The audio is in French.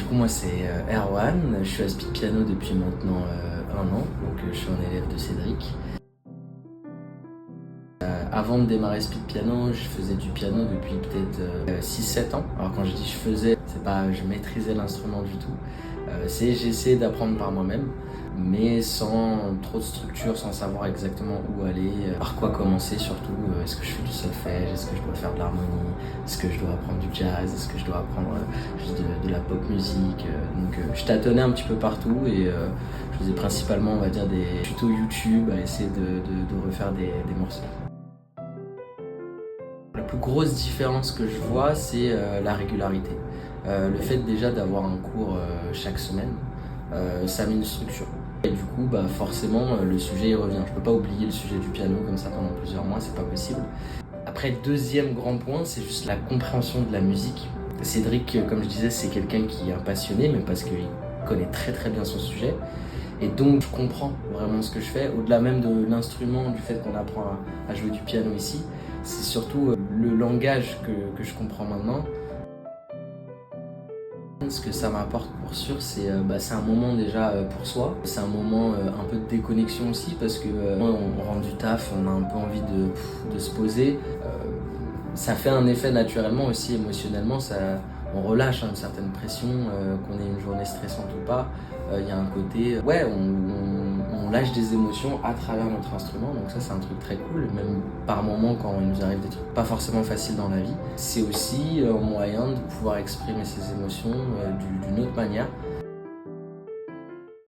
Du coup, moi, c'est Erwan. Je suis à Speed Piano depuis maintenant 1 an. Donc, je suis un élève de Cédric. Avant de démarrer Speed Piano, je faisais du piano depuis peut-être 6-7 ans. Alors, quand je dis je faisais, c'est pas je maîtrisais l'instrument du tout. J'essayais d'apprendre par moi-même, mais sans trop de structure, sans savoir exactement où aller, par quoi commencer surtout. Est-ce que je fais du solfège? Est-ce que je dois faire de l'harmonie? Est-ce que je dois apprendre du jazz? Est-ce que je dois apprendre juste de la pop musique? Donc je tâtonnais un petit peu partout et je faisais principalement, on va dire, des tutos YouTube à essayer de refaire des morceaux. La plus grosse différence que je vois, c'est la régularité. Le fait déjà d'avoir un cours chaque semaine, ça met une structure. Et du coup, forcément, le sujet y revient. Je peux pas oublier le sujet du piano comme ça pendant plusieurs mois, c'est pas possible. Après, deuxième grand point, c'est juste la compréhension de la musique. Cédric, comme je disais, c'est quelqu'un qui est un passionné, mais parce qu'il connaît très très bien son sujet. Et donc, je comprends vraiment ce que je fais. Au-delà même de l'instrument, du fait qu'on apprend à jouer du piano ici, c'est surtout le langage que je comprends maintenant. Ce que ça m'apporte pour sûr, c'est un moment déjà pour soi. C'est un moment un peu de déconnexion aussi parce que on rentre du taf, on a un peu envie de se poser. Ça fait un effet naturellement aussi émotionnellement, on relâche une certaine pression, qu'on ait une journée stressante ou pas. Il y a un côté, on lâche des émotions à travers notre instrument, donc ça c'est un truc très cool, même par moments quand il nous arrive des trucs pas forcément faciles dans la vie. C'est aussi un moyen de pouvoir exprimer ses émotions d'une autre manière.